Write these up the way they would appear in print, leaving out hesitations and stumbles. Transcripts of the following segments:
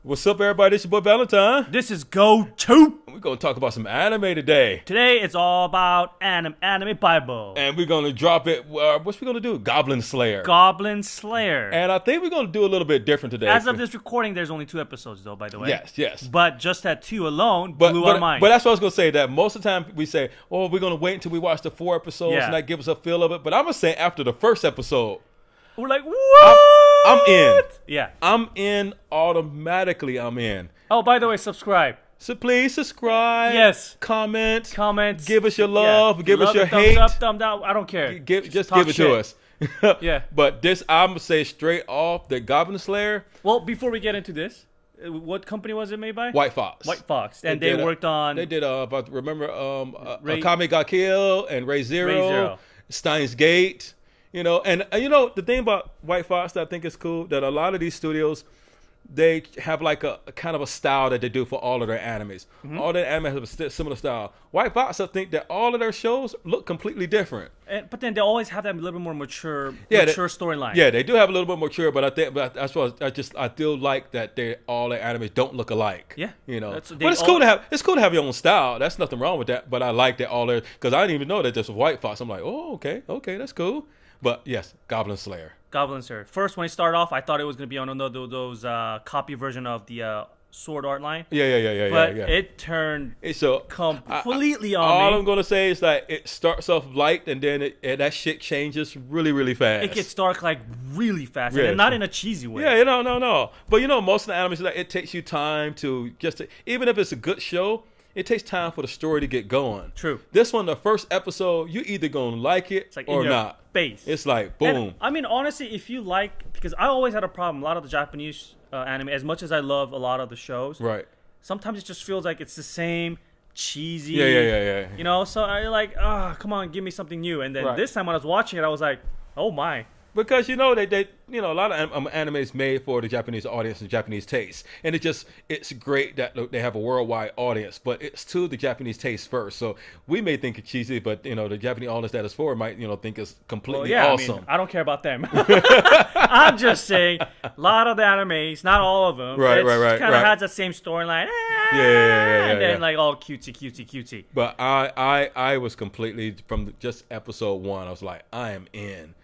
What's up, everybody? It's your boy Valentine. This is Go To. We're going to talk about some anime today. Today it's all about anime Bible. And we're going to drop it. What's we going to do? Goblin Slayer. Goblin Slayer. And I think we're going to do a little bit different today. As of this recording, there's only 2 episodes, though, by the way. Yes. But just that 2 alone blew our mind. But that's what I was going to say, that most of the time we say, oh, we're going to wait until we watch the 4 episodes and that gives us a feel of it. But I'm going to say after the first episode, we're like, what? I'm in. Yeah. I'm in automatically. I'm in. Oh, by the way, subscribe. So please subscribe. Yes. Comment. Give us your love. Yeah. Give us your thumbs hate. Up, thumb down. I don't care. Just give it to us. Yeah. But this, I'm going to say straight off, the Goblin Slayer. Well, before we get into this, what company was it made by? White Fox. And they worked on... They did, if I remember, Akame ga Kill and Ray Zero. Steins Gate. You know, and the thing about White Fox that I think is cool, that a lot of these studios, they have like a kind of a style that they do for all of their animes. Mm-hmm. All their animes have a similar style. White Fox, I think that all of their shows look completely different. But then they always have that little bit more mature storyline. Yeah, they do have a little bit more mature, but I think that's why I still like that all their animes don't look alike. Yeah, but it's cool to have your own style. That's nothing wrong with that. But I like that all their, because I didn't even know that this was White Fox. I'm like, oh, okay, that's cool. But yes, Goblin Slayer. Goblin Slayer. First, when it started off, I thought it was going to be on those copy version of the sword art line. Yeah. But it turned completely on me. All I'm going to say is that it starts off light and then that shit changes really, really fast. It gets dark like really fast, and not in a cheesy way. Yeah, no. But most of the animes, like, it takes you time to even if it's a good show, it takes time for the story to get going. True. This one, the first episode, you either gonna like it or not. Face. It's like boom. And, I mean, honestly, if you like, because I always had a problem. A lot of the Japanese anime, as much as I love a lot of the shows, right? Sometimes it just feels like it's the same cheesy. Yeah. So I like, come on, give me something new. And then this time when I was watching it, I was like, oh my. Because they a lot of anime is made for the Japanese audience and Japanese taste, and it's great that they have a worldwide audience, but it's to the Japanese taste first. So we may think it's cheesy, but the Japanese audience that is for might think it's completely awesome. I mean, I don't care about them. I'm just saying, a lot of the animes, not all of them, right, kind of has the same storyline. And then like all cutesy. But I was completely from just episode 1. I was like, I am in.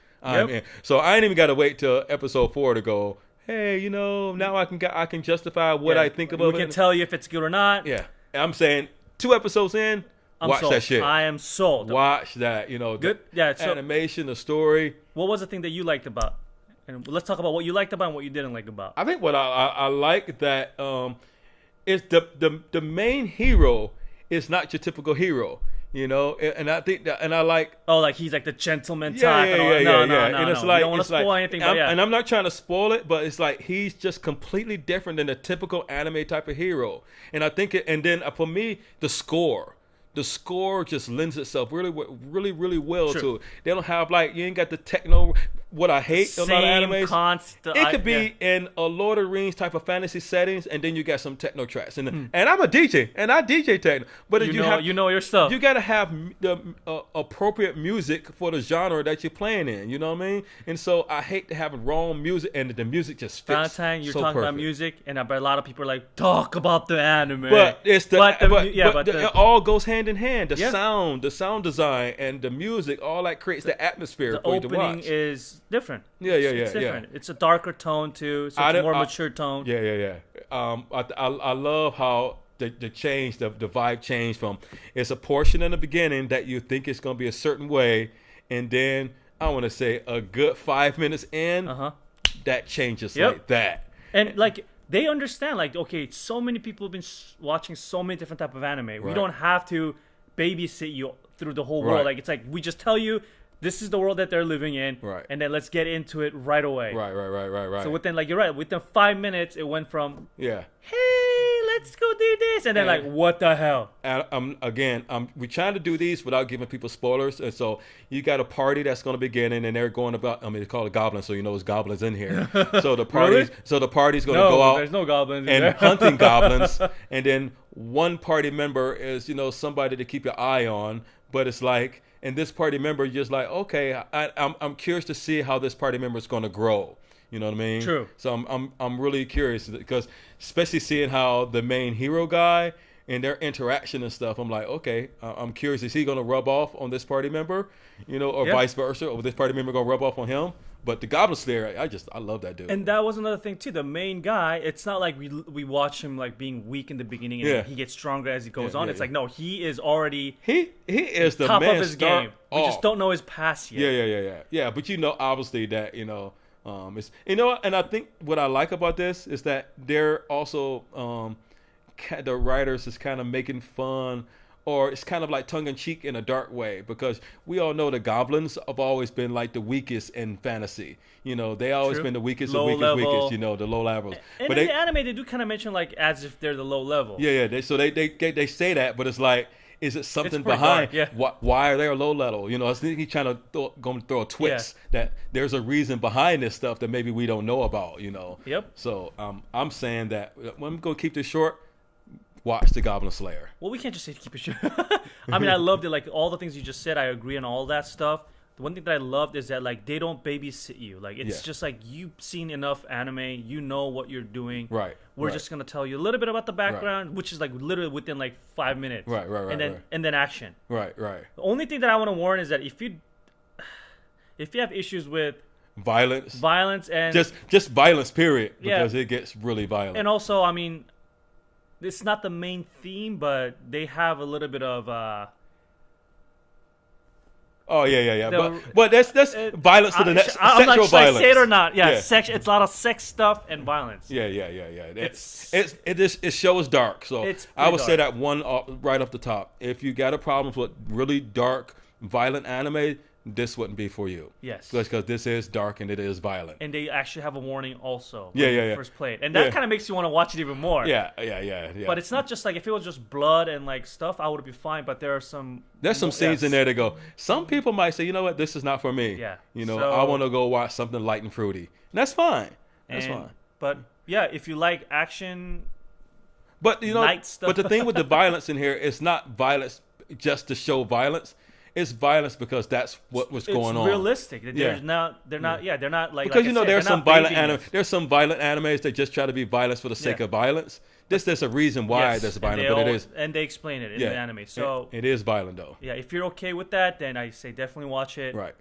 So I ain't even got to wait till episode 4 to go, hey, now I can justify what I think about it. We can tell you if it's good or not. Yeah. I'm saying 2 episodes in, watch sold. That shit. I am sold. Watch that, good. Animation, the story. What was the thing that you liked about? And let's talk about what you liked about and what you didn't like about. I think what I like that is the main hero is not your typical hero. And I think that, and I like... Oh, like he's like the gentleman type. No. And it's like, you don't want to spoil anything, but And I'm not trying to spoil it, but it's like he's just completely different than the typical anime type of hero. And I think and then for me, the score just lends itself really well to it. They don't have you ain't got the techno. What I hate about animes, it could be in a Lord of the Rings type of fantasy settings, and then you got some techno tracks. And I'm a DJ, and I DJ techno. But you know your stuff. You got to have the appropriate music for the genre that you're playing in. You know what I mean? And so I hate to have wrong music, and the music just fits. You're talking about music, and a lot of people are like, talk about the anime. But it all goes hand in hand. The sound design, and the music, all that creates the atmosphere for you to watch. The opening is different. It's different. It's a darker tone too. So it's a more mature tone. I love how the change, the vibe changed from it's a portion in the beginning that you think it's going to be a certain way, and then I want to say a good 5 minutes in, that changes like that. And they understand, okay, so many people have been watching so many different type of anime. Right. We don't have to babysit you through the whole world. It's like we just tell you this is the world that they're living in, and then let's get into it right away. Right. So within, you're right, within 5 minutes, it went from hey, let's go do this, and then what the hell? We're trying to do these without giving people spoilers, and so you got a party that's going to begin, and they're going about. They call it goblins, so there's goblins in here. So the party's going to go out. There's no goblins and hunting goblins, and then one party member is somebody to keep your eye on, but it's like. And this party member, you're just like, okay, I'm curious to see how this party member is going to grow. You know what I mean? True. So I'm really curious because especially seeing how the main hero guy and their interaction and stuff, I'm like, okay, I'm curious. Is he going to rub off on this party member, or vice versa, or this party member going to rub off on him? But the Goblin Slayer, I love that dude. And that was another thing too. The main guy, it's not like we watch him like being weak in the beginning and he gets stronger as he goes on. It's like no, he is already he is the top man of his game. We just don't know his past yet. Yeah. But obviously that it's and I think what I like about this is that they're also the writers is kind of making fun. Or it's kind of like tongue-in-cheek in a dark way because we all know the goblins have always been like the weakest in fantasy. They always been the weakest, the low levels. And in the anime, they do kind of mention like as if they're the low level. Yeah. They say that, but it's like, is it something behind? Yeah. Why are they a low level? I think he's trying to throw a twist that there's a reason behind this stuff that maybe we don't know about. Yep. So I'm saying that I'm gonna keep this short. Watch the Goblin Slayer. Well, we can't just say to keep it short. I mean, I loved it. Like all the things you just said, I agree on all that stuff. The one thing that I loved is that like they don't babysit you. Like it's just like you've seen enough anime, you know what you're doing. Right. We're just gonna tell you a little bit about the background, which is like literally within like 5 minutes. Right. And then action. Right. The only thing that I want to warn is that if you have issues with violence and just violence, period, because it gets really violent. And also, I mean, it's not the main theme, but they have a little bit of but that's violence to the next I'm sexual not sure violence. I say it or not. Yeah. It's a lot of sex stuff and violence. Yeah. It shows dark. So I would say that one right off the top. If you got a problem with really dark, violent anime, this wouldn't be for you. Yes. Because this is dark and it is violent. And they actually have a warning also when you first play it. And that kind of makes you want to watch it even more. Yeah. But it's not just like, if it was just blood and like stuff, I would be fine. But there's some scenes in there that go, some people might say, you know what, this is not for me. Yeah. I want to go watch something light and fruity. And that's fine. Fine. But yeah, if you like action, but night stuff. But the thing with the violence in here, it's not violence just to show violence. It's violence because that's what was going on. It's realistic. They're not like because like there's some violent there's some violent animes that just try to be violence for the sake of violence. There's a reason why there's violent, but it is, and they explain it in the anime. So it is violent though. Yeah, if you're okay with that, then I say definitely watch it. Right.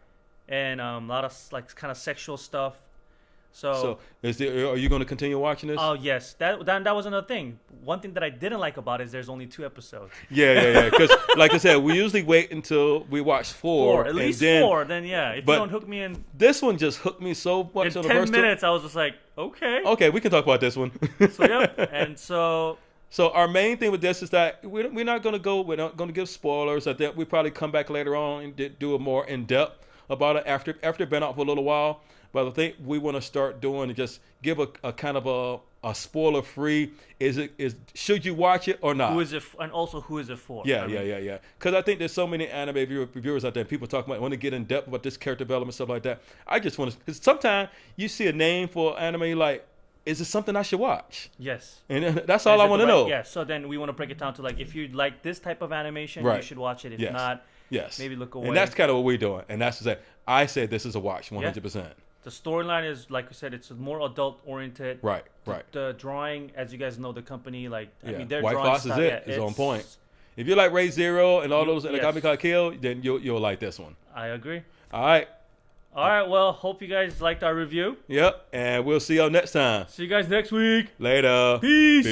And a lot of like kind of sexual stuff. So are you going to continue watching this? Oh yes, that was another thing. One thing that I didn't like about it is there's only 2 episodes. Yeah. Because like I said, we usually wait until we watch 4. At least 4. Then if you don't hook me in. This one just hooked me so much. In 10 minutes, I was just like, okay. Okay, we can talk about this one. So our main thing with this is that we're not going to give spoilers. I think we probably come back later on and do a more in depth about it after it's been out for a little while. But I think we want to start doing and just give a kind of a spoiler free. Should you watch it or not? Who is it? And also, who is it for? Yeah. Because I think there's so many anime reviewers out there. People talk about want to get in depth about this character development stuff like that. I just want to, because sometimes you see a name for anime, you're like, is it something I should watch? Yes. And that's all I want to know. Yeah. So then we want to break it down to like, if you like this type of animation, you should watch it. If not, maybe look away. And that's kind of what we're doing. And that's to say, I said this is a watch 100%. The storyline is, like I said, it's more adult oriented. Right. The drawing, as you guys know, the company, I mean, their White drawing Fox style, is on point. If you like Raid Zero and all those and the Kamikaze Kill, then you'll like this one. I agree. All right. Well, hope you guys liked our review. Yep. And we'll see y'all next time. See you guys next week. Later. Peace.